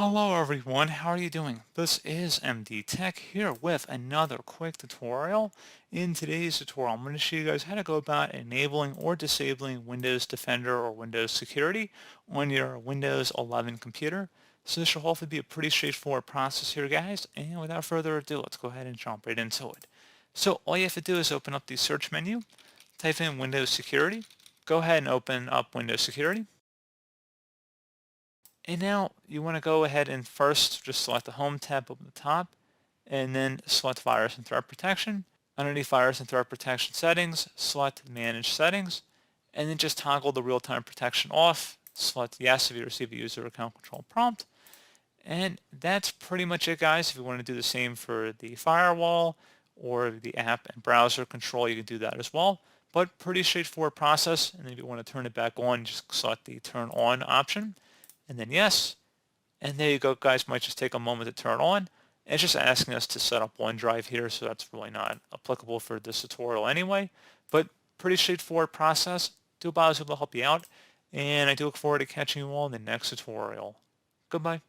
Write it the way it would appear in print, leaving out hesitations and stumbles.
Hello everyone, how are you doing? This is MD Tech here with another quick tutorial. In today's tutorial, I'm going to show you guys how to go about enabling or disabling Windows Defender or Windows Security on your Windows 11 computer. So this should hopefully be a pretty straightforward process here, guys. And without further ado, let's go ahead and jump right into it. So all you have to do is open up the search menu, type in Windows Security, go ahead and open up Windows Security. And now you want to go ahead and first just select the Home tab up at the top, and then select Virus and Threat Protection. Underneath Virus and Threat Protection settings, select Manage Settings, and then just toggle the real-time protection off. Select Yes if you receive a user account control prompt. And that's pretty much it, guys. If you want to do the same for the firewall or the app and browser control, you can do that as well. But pretty straightforward process. And then if you want to turn it back on, just select the Turn On option, and then Yes. And there you go, guys. Might just take a moment to turn on. It's just asking us to set up OneDrive here, so that's really not applicable for this tutorial anyway. But pretty straightforward process. Do hope I was able to help you out, and I do look forward to catching you all in the next tutorial. Goodbye.